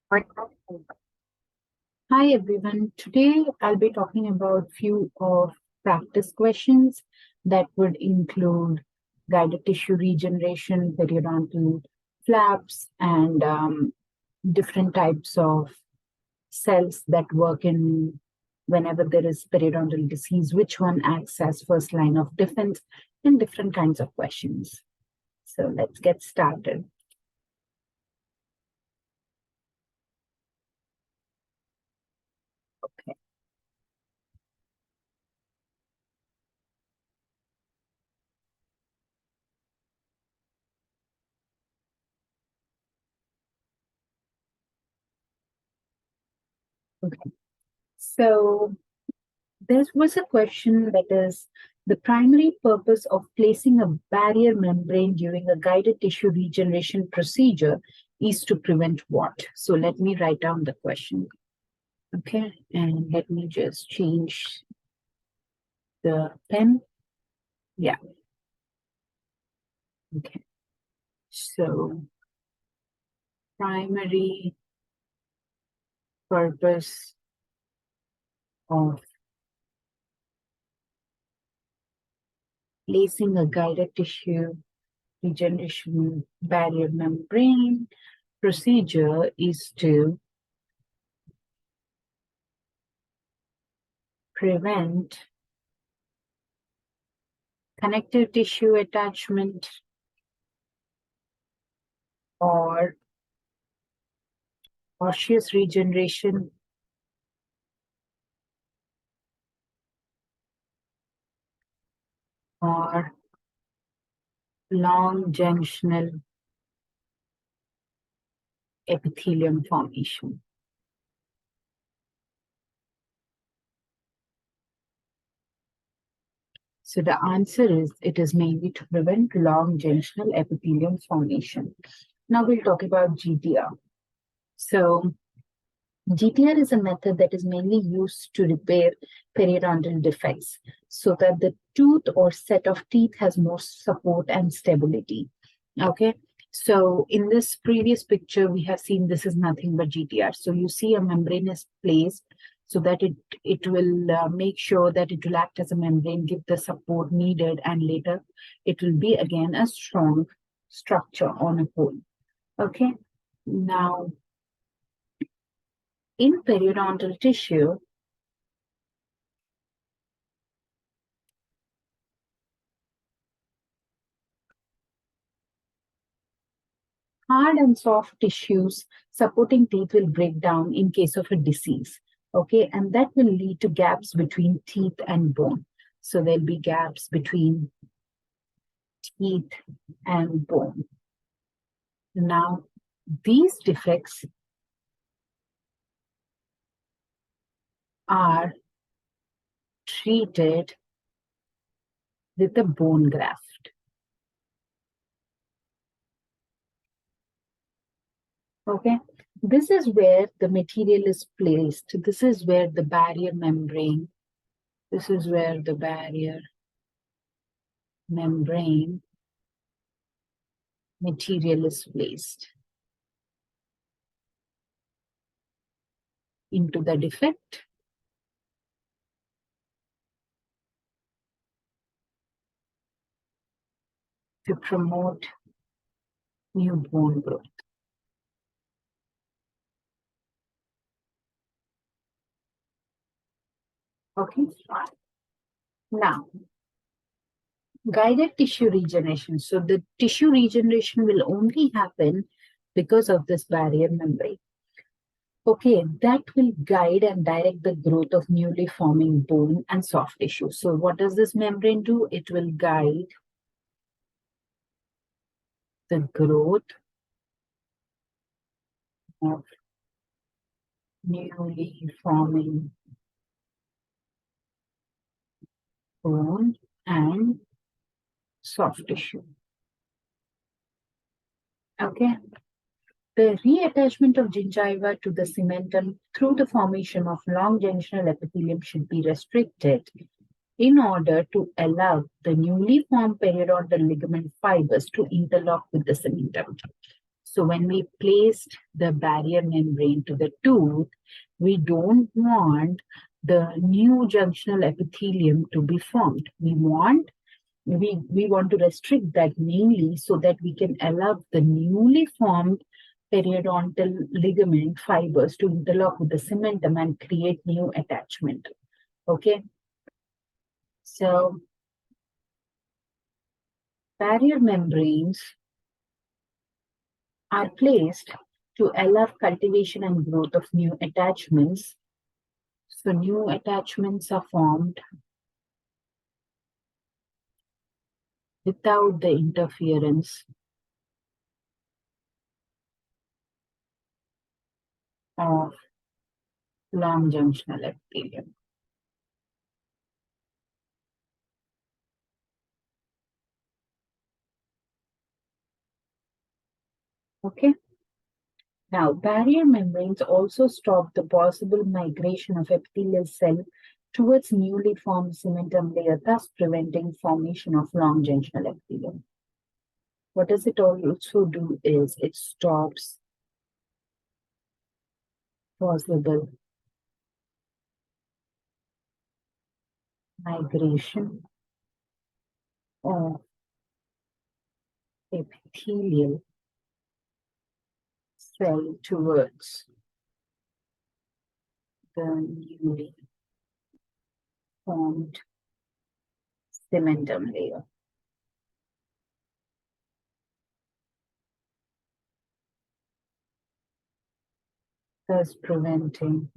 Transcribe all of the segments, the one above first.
Hi everyone. Today I'll be talking about few of practice questions that would include guided tissue regeneration, periodontal flaps, and different types of cells that work in whenever there is periodontal disease, which one acts as first line of defense, and different kinds of questions. So let's get started. Okay. Okay. So there was a question that is the primary purpose of placing a barrier membrane during a guided tissue regeneration procedure is to prevent what? So let me write down the question. Okay, and let me just change the pen. Yeah. Okay. So primary purpose of placing a guided tissue regeneration barrier membrane procedure is to prevent connective tissue attachment or osseous regeneration or long junctional epithelium formation. So the answer is it is mainly to prevent long junctional epithelium formation. Now we'll talk about GTR. So GTR is a method that is mainly used to repair periodontal defects so that the tooth or set of teeth has more support and stability. Okay, so in this previous picture, we have seen this is nothing but GTR. So you see a membrane is placed so that it will make sure that it will act as a membrane, give the support needed, and later it will be again a strong structure on a whole. Okay, now in periodontal tissue, hard and soft tissues supporting teeth will break down in case of a disease. Okay, and that will lead to gaps between teeth and bone. So there'll be gaps between teeth and bone. Now, these defects are treated with a bone graft. Okay, this is where the material is placed. This is where the barrier membrane, this is where the barrier membrane material is placed into the defect. To promote new bone growth. Okay. Now, guided tissue regeneration. So the tissue regeneration will only happen because of this barrier membrane. Okay, that will guide and direct the growth of newly forming bone and soft tissue. So what does this membrane do? It will guide the growth of newly forming bone and soft tissue. Okay. The reattachment of gingiva to the cementum through the formation of long junctional epithelium should be restricted in order to allow the newly formed periodontal ligament fibers to interlock with the cementum. So when we placed the barrier membrane to the tooth, we don't want the new junctional epithelium to be formed. We want to restrict that mainly so that we can allow the newly formed periodontal ligament fibers to interlock with the cementum and create new attachment. Okay. So barrier membranes are placed to allow cultivation and growth of new attachments. So new attachments are formed without the interference of long junctional epithelium. Okay. Now, barrier membranes also stop the possible migration of epithelial cell towards newly formed cementum layer, thus preventing formation of long junctional epithelium. What does it also do is it stops possible migration of epithelial cell towards the newly formed cementum layer. Thus preventing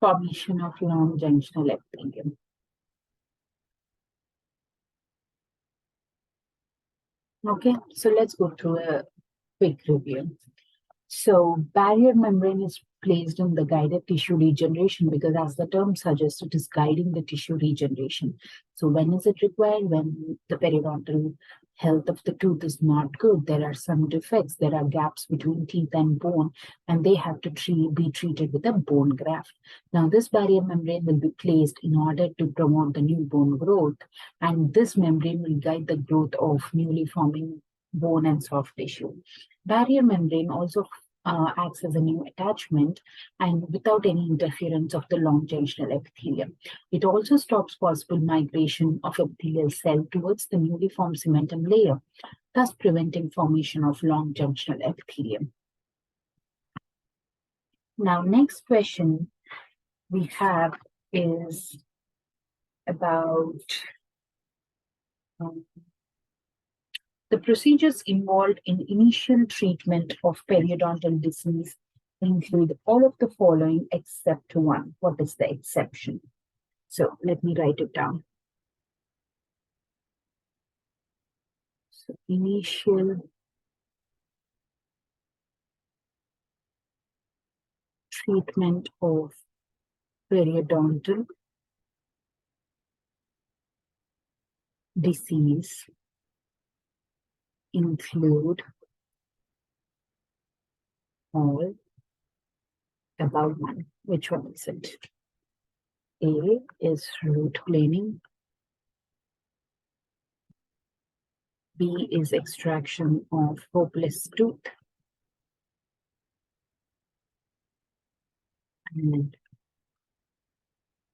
formation of long junctional epithelium. Okay, so let's go through a quick review. So barrier membrane is placed in the guided tissue regeneration because, as the term suggests, it is guiding the tissue regeneration. So when is it required? When the periodontal health of the tooth is not good, there are some defects, there are gaps between teeth and bone, and they have to be treated with a bone graft. Now, this barrier membrane will be placed in order to promote the new bone growth, and this membrane will guide the growth of newly forming bone and soft tissue. Barrier membrane also acts as a new attachment and without any interference of the long junctional epithelium. It also stops possible migration of epithelial cell towards the newly formed cementum layer, thus preventing formation of long junctional epithelium. Now, next question we have is about the procedures involved in initial treatment of periodontal disease include all of the following except one. What is the exception? So let me write it down. So initial treatment of periodontal disease include all about one. Which one is it? A is root planing. B is extraction of hopeless tooth. And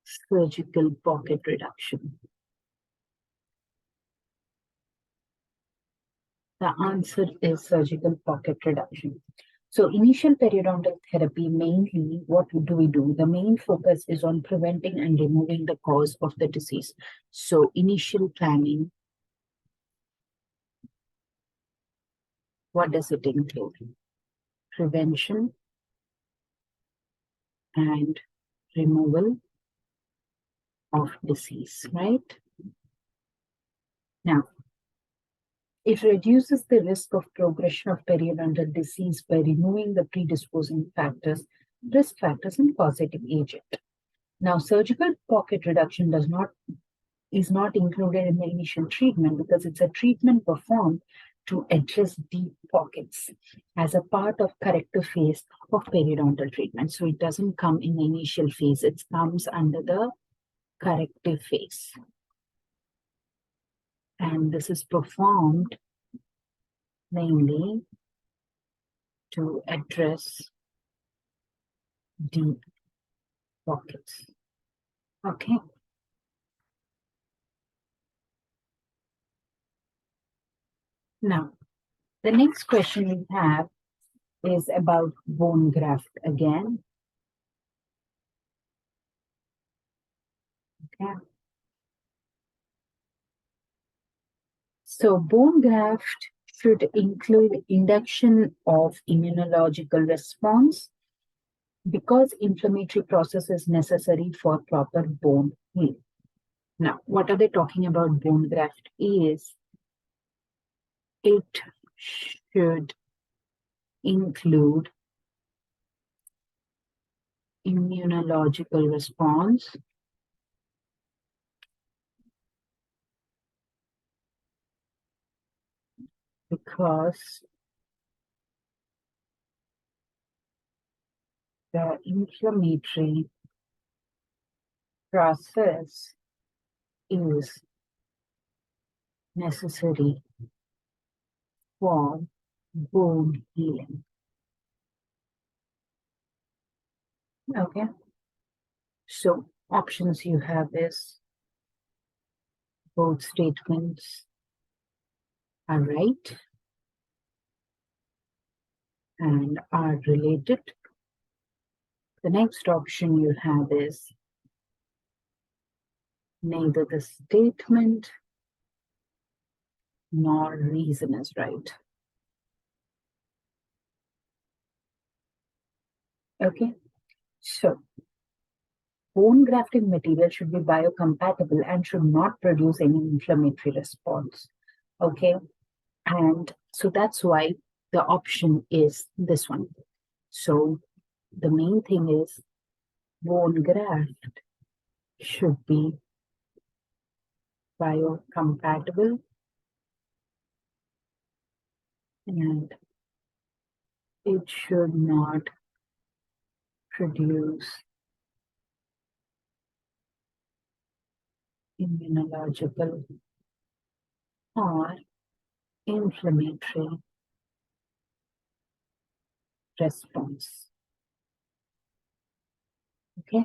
surgical pocket reduction. The answer is surgical pocket reduction. So initial periodontal therapy, mainly, what do we do? The main focus is on preventing and removing the cause of the disease. So initial planning, what does it include? Prevention and removal of disease, right? Now, it reduces the risk of progression of periodontal disease by removing the predisposing factors, risk factors, and causative agent. Now, surgical pocket reduction is not included in the initial treatment because it's a treatment performed to address deep pockets as a part of corrective phase of periodontal treatment. So it doesn't come in the initial phase, it comes under the corrective phase. And this is performed mainly to address deep pockets. Okay. Now, the next question we have is about bone graft again. Okay. So bone graft should include induction of immunological response because inflammatory process is necessary for proper bone healing. Now, what are they talking about bone graft is it should include immunological response because the inflammatory process is necessary for bone healing. Okay. So options you have is both statements are right and are related. The next option you have is neither the statement nor reason is right. Okay, so bone grafting material should be biocompatible and should not produce any inflammatory response. Okay, and so that's why the option is this one. So the main thing is bone graft should be biocompatible and it should not produce immunological or inflammatory response. Okay?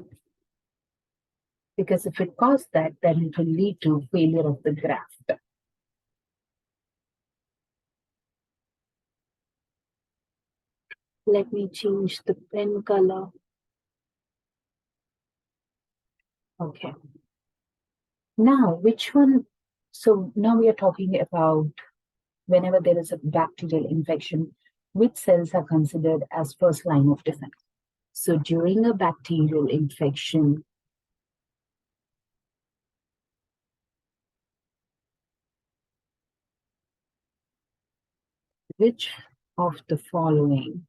Because if it causes that, then it will lead to failure of the graft. Let me change the pen color. Okay. Now, which one? So now we are talking about whenever there is a bacterial infection, which cells are considered as first line of defense. So during a bacterial infection, which of the following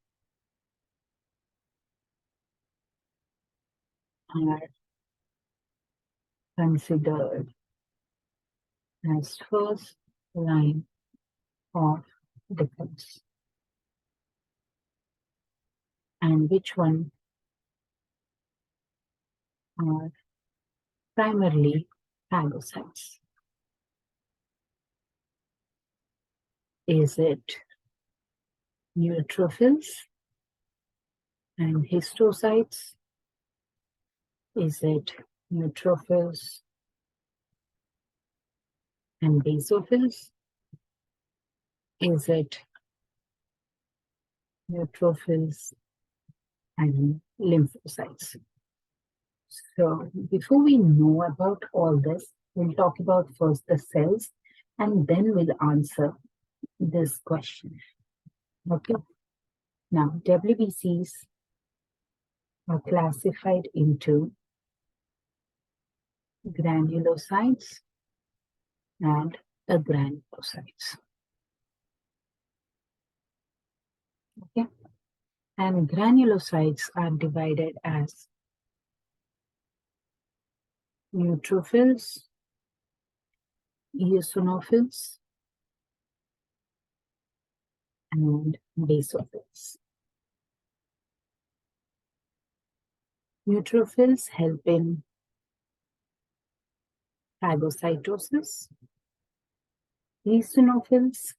are considered as first line of defense? And which one are primarily phagocytes? Is it neutrophils and histocytes? Is it neutrophils and basophils? Is it neutrophils and lymphocytes? So before we know about all this, we'll talk about first the cells and then we'll answer this question. Okay. Now, WBCs are classified into granulocytes and agranulocytes. Okay. And granulocytes are divided as neutrophils, eosinophils, and basophils. Neutrophils help in phagocytosis Eosinophils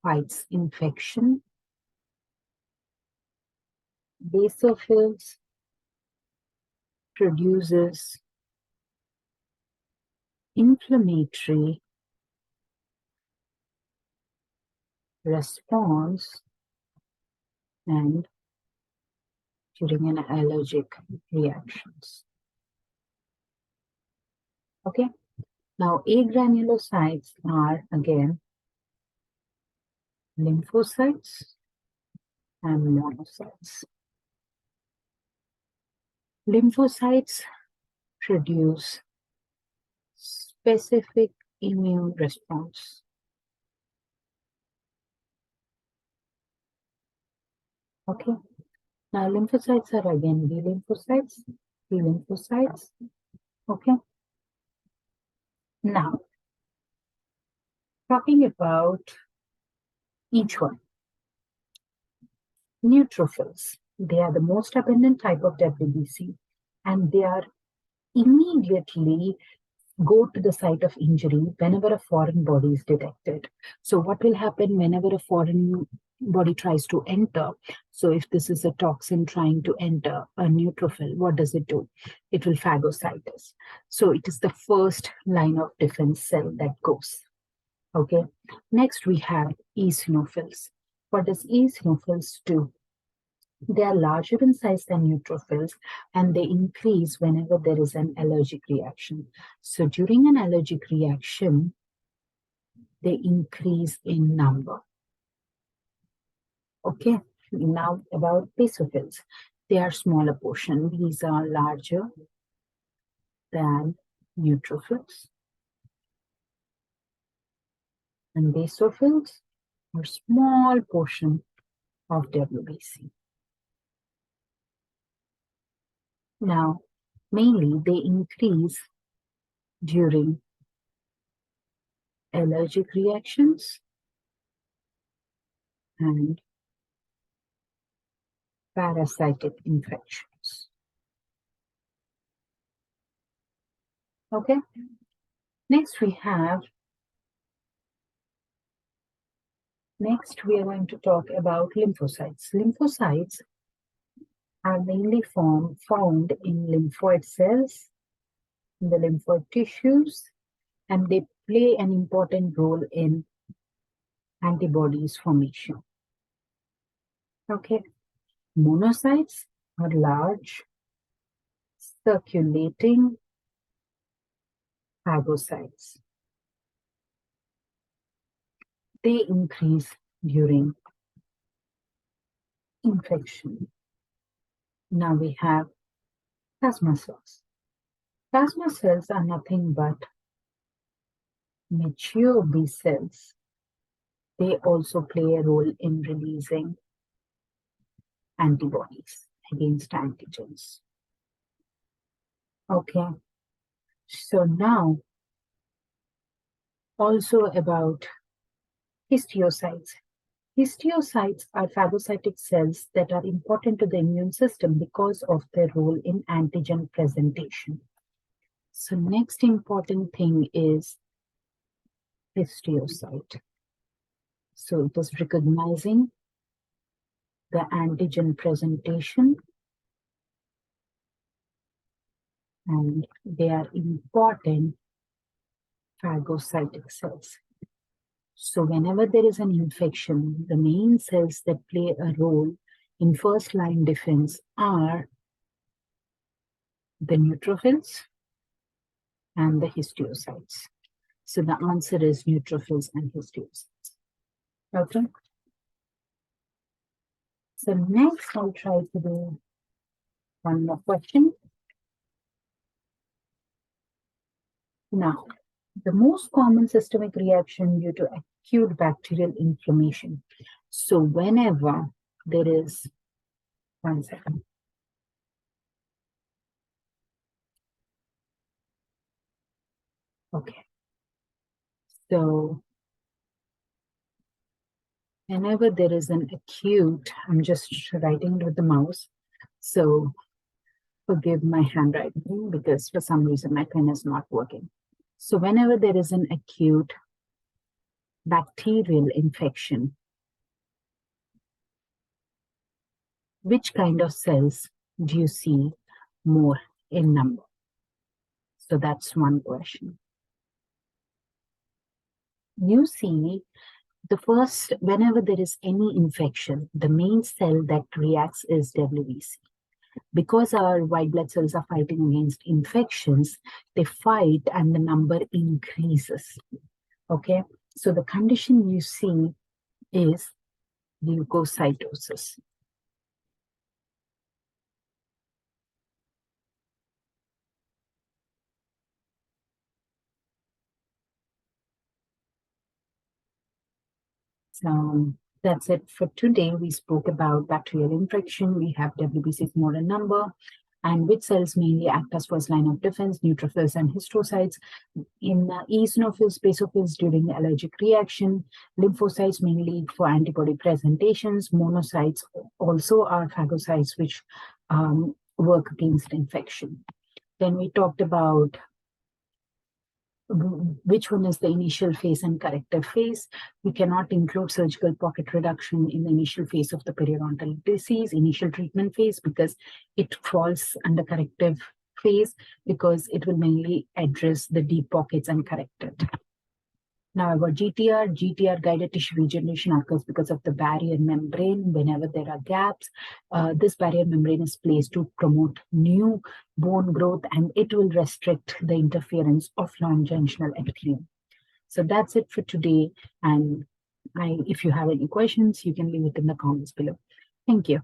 fights infection. Basophils produces inflammatory response and during an allergic reactions. Okay. Now, agranulocytes are again lymphocytes and monocytes. Lymphocytes produce specific immune response. Okay. Now, lymphocytes are again B lymphocytes, T lymphocytes. Okay. Now, talking about each one. Neutrophils. They are the most abundant type of WBC, and they are immediately go to the site of injury whenever a foreign body is detected. So what will happen whenever a foreign body tries to enter? So if this is a toxin trying to enter a neutrophil, what does it do? It will phagocyte us. So it is the first line of defense cell that goes. Okay. Next we have eosinophils. What does eosinophils do? They are larger in size than neutrophils, and they increase whenever there is an allergic reaction. So during an allergic reaction, they increase in number. Okay, now about basophils. They are smaller portion. These are larger than neutrophils. And basophils are small portion of WBC. Now, mainly they increase during allergic reactions and parasitic infections. Okay. Next we are going to talk about lymphocytes. Lymphocytes are mainly found in lymphoid cells, in the lymphoid tissues, and they play an important role in antibodies formation. Okay. Monocytes are large, circulating phagocytes. They increase during infection. Now we have plasma cells. Plasma cells are nothing but mature B cells. They also play a role in releasing antibodies against antigens. Okay, so now also about histiocytes. Histiocytes are phagocytic cells that are important to the immune system because of their role in antigen presentation. So next important thing is histiocyte. So it is recognizing the antigen presentation, and they are important phagocytic cells. So whenever there is an infection, the main cells that play a role in first line defense are the neutrophils and the histiocytes. So the answer is neutrophils and histiocytes. Okay. So next I'll try to do one more question. Now, the most common systemic reaction due to acute bacterial inflammation. So whenever there is, one second. Okay. So whenever there is an acute, I'm just writing it with the mouse. So forgive my handwriting because for some reason my pen is not working. So whenever there is an acute bacterial infection, which kind of cells do you see more in number? So that's one question. You see, the first, whenever there is any infection, the main cell that reacts is WBC. Because our white blood cells are fighting against infections, they fight and the number increases. Okay, so the condition you see is leukocytosis. So that's it for today. We spoke about bacterial infection. We have WBC's more in number, and which cells mainly act as first line of defense, neutrophils and histiocytes. In eosinophils, basophils during the allergic reaction, lymphocytes mainly for antibody presentations, monocytes also are phagocytes which work against infection. Then we talked about which one is the initial phase and corrective phase. We cannot include surgical pocket reduction in the initial phase of the periodontal disease, initial treatment phase, because it falls under corrective phase, because it will mainly address the deep pockets and correct it. Now about GTR guided tissue regeneration occurs because of the barrier membrane. Whenever there are gaps, this barrier membrane is placed to promote new bone growth, and it will restrict the interference of long-junctional epithelium. So that's it for today. And if you have any questions, you can leave it in the comments below. Thank you.